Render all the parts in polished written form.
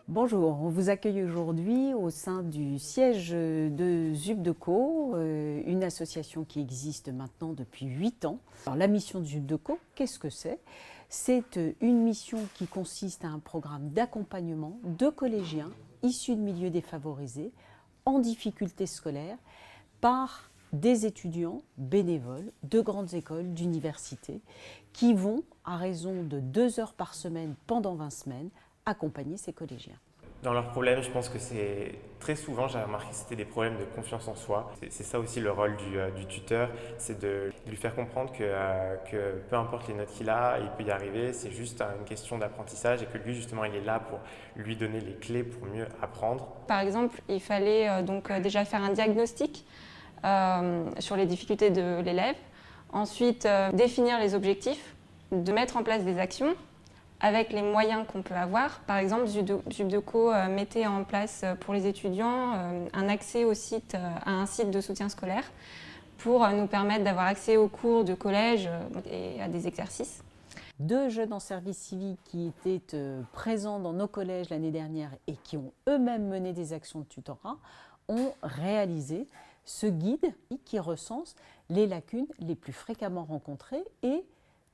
Bonjour, on vous accueille aujourd'hui au sein du siège de ZUPDECO, une association qui existe maintenant depuis 8 ans. Alors, la mission de ZUPDECO, qu'est-ce que c'est? C'est une mission qui consiste à un programme d'accompagnement de collégiens issus de milieux défavorisés en difficulté scolaire par des étudiants bénévoles de grandes écoles, d'universités, qui vont, à raison de 2 heures par semaine pendant 20 semaines, accompagner ces collégiens. Dans leurs problèmes, je pense que c'est très souvent, j'ai remarqué que c'était des problèmes de confiance en soi. C'est ça aussi le rôle du tuteur, c'est de lui faire comprendre que peu importe les notes qu'il a, il peut y arriver, c'est juste une question d'apprentissage et que lui justement il est là pour lui donner les clés pour mieux apprendre. Par exemple, il fallait déjà faire un diagnostic sur les difficultés de l'élève, ensuite définir les objectifs, de mettre en place des actions avec les moyens qu'on peut avoir. Par exemple, ZUPDECO mettait en place pour les étudiants un accès à un site de soutien scolaire pour nous permettre d'avoir accès aux cours de collège et à des exercices. 2 jeunes en service civique qui étaient présents dans nos collèges l'année dernière et qui ont eux-mêmes mené des actions de tutorat ont réalisé ce guide qui recense les lacunes les plus fréquemment rencontrées et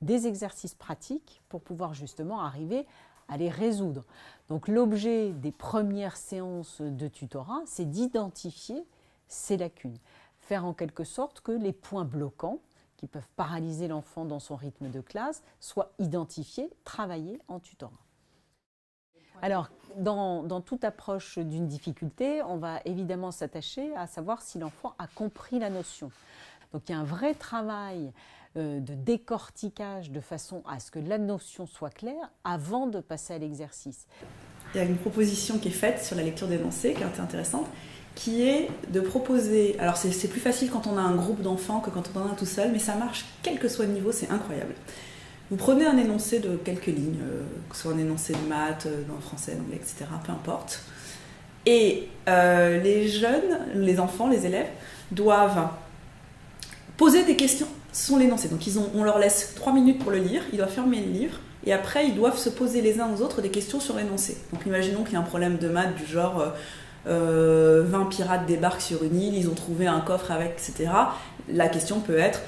des exercices pratiques pour pouvoir justement arriver à les résoudre. Donc l'objet des premières séances de tutorat, c'est d'identifier ces lacunes, faire en quelque sorte que les points bloquants qui peuvent paralyser l'enfant dans son rythme de classe soient identifiés, travaillés en tutorat. Alors, dans toute approche d'une difficulté, on va évidemment s'attacher à savoir si l'enfant a compris la notion. Donc il y a un vrai travail de décortiquage de façon à ce que la notion soit claire avant de passer à l'exercice. Il y a une proposition qui est faite sur la lecture d'énoncés qui est intéressante, qui est de proposer, alors c'est plus facile quand on a un groupe d'enfants que quand on en a un tout seul, mais ça marche quel que soit le niveau, c'est incroyable. Vous prenez un énoncé de quelques lignes, que ce soit un énoncé de maths, dans le français, l'anglais, etc., peu importe, et les jeunes, les enfants, les élèves, doivent poser des questions sur l'énoncé. Donc on leur laisse 3 minutes pour le lire, ils doivent fermer le livre, et après ils doivent se poser les uns aux autres des questions sur l'énoncé. Donc imaginons qu'il y a un problème de maths du genre 20 pirates débarquent sur une île, ils ont trouvé un coffre avec, etc. La question peut être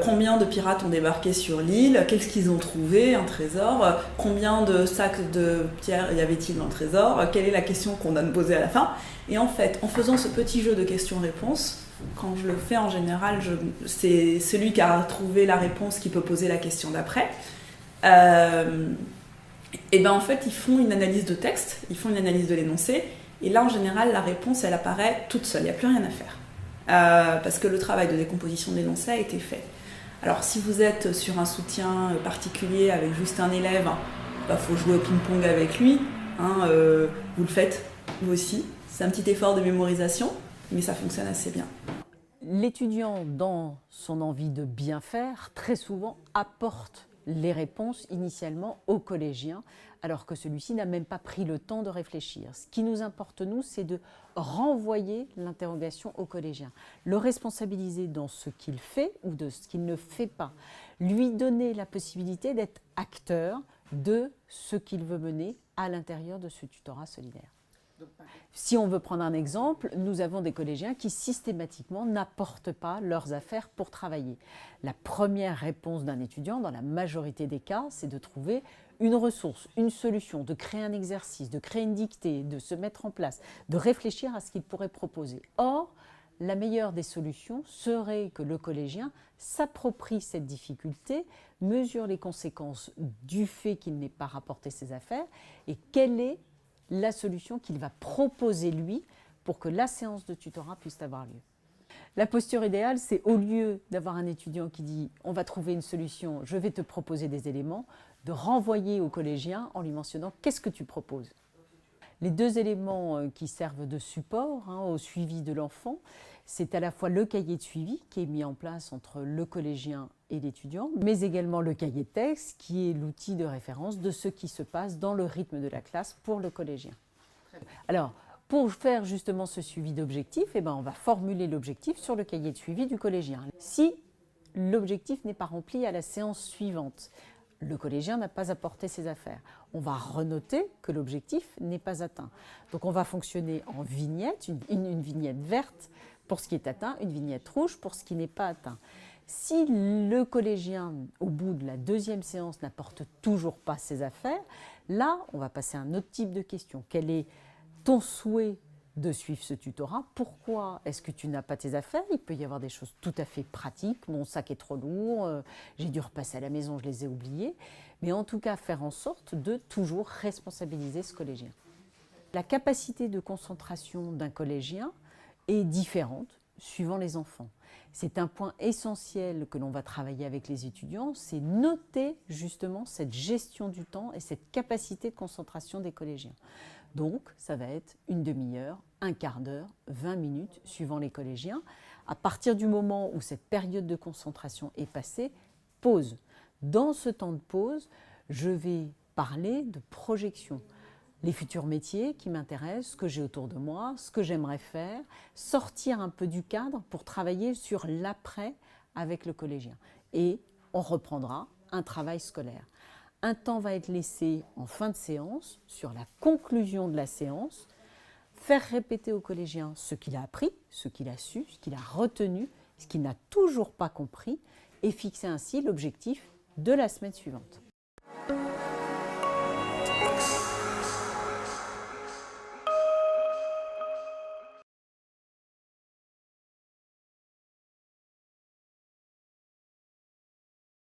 combien de pirates ont débarqué sur l'île, qu'est-ce qu'ils ont trouvé, un trésor, combien de sacs de pierre y avait-il dans le trésor, quelle est la question qu'on doit poser à la fin. Et en fait, en faisant ce petit jeu de questions-réponses, quand je le fais en général, c'est celui qui a trouvé la réponse qui peut poser la question d'après. Et ben en fait, ils font une analyse de texte, ils font une analyse de l'énoncé, et là en général, la réponse elle apparaît toute seule, il n'y a plus rien à faire. Parce que le travail de décomposition de l'énoncé a été fait. Alors si vous êtes sur un soutien particulier avec juste un élève, il faut jouer au ping-pong avec lui, vous le faites vous aussi. C'est un petit effort de mémorisation, mais ça fonctionne assez bien. L'étudiant, dans son envie de bien faire, très souvent apporte les réponses initialement au collégien, alors que celui-ci n'a même pas pris le temps de réfléchir. Ce qui nous importe, nous, c'est de renvoyer l'interrogation au collégien, le responsabiliser dans ce qu'il fait ou de ce qu'il ne fait pas, lui donner la possibilité d'être acteur de ce qu'il veut mener à l'intérieur de ce tutorat solidaire. Si on veut prendre un exemple, nous avons des collégiens qui systématiquement n'apportent pas leurs affaires pour travailler. La première réponse d'un étudiant, dans la majorité des cas, c'est de trouver une ressource, une solution, de créer un exercice, de créer une dictée, de se mettre en place, de réfléchir à ce qu'il pourrait proposer. Or, la meilleure des solutions serait que le collégien s'approprie cette difficulté, mesure les conséquences du fait qu'il n'ait pas rapporté ses affaires et quelle est la solution qu'il va proposer lui pour que la séance de tutorat puisse avoir lieu. La posture idéale, c'est au lieu d'avoir un étudiant qui dit « on va trouver une solution, je vais te proposer des éléments », de renvoyer au collégien en lui mentionnant « qu'est-ce que tu proposes ?» Les 2 éléments qui servent de support au suivi de l'enfant, c'est à la fois le cahier de suivi qui est mis en place entre le collégien et l'étudiant, mais également le cahier de texte qui est l'outil de référence de ce qui se passe dans le rythme de la classe pour le collégien. Alors, pour faire justement ce suivi d'objectifs, on va formuler l'objectif sur le cahier de suivi du collégien. Si l'objectif n'est pas rempli à la séance suivante, le collégien n'a pas apporté ses affaires. On va renoter que l'objectif n'est pas atteint. Donc on va fonctionner en vignette, une vignette verte pour ce qui est atteint, une vignette rouge pour ce qui n'est pas atteint. Si le collégien, au bout de la deuxième séance, n'apporte toujours pas ses affaires, là, on va passer à un autre type de question. Quel est ton souhait de suivre ce tutorat? Pourquoi est-ce que tu n'as pas tes affaires? Il peut y avoir des choses tout à fait pratiques. Mon sac est trop lourd, j'ai dû repasser à la maison, je les ai oubliés. Mais en tout cas, faire en sorte de toujours responsabiliser ce collégien. La capacité de concentration d'un collégien est différente suivant les enfants. C'est un point essentiel que l'on va travailler avec les étudiants, c'est noter justement cette gestion du temps et cette capacité de concentration des collégiens. Donc, ça va être une demi-heure, un quart d'heure, 20 minutes, suivant les collégiens. À partir du moment où cette période de concentration est passée, pause. Dans ce temps de pause, je vais parler de projection. Les futurs métiers qui m'intéressent, ce que j'ai autour de moi, ce que j'aimerais faire, sortir un peu du cadre pour travailler sur l'après avec le collégien. Et on reprendra un travail scolaire. Un temps va être laissé en fin de séance, sur la conclusion de la séance, faire répéter au collégien ce qu'il a appris, ce qu'il a su, ce qu'il a retenu, ce qu'il n'a toujours pas compris, et fixer ainsi l'objectif de la semaine suivante.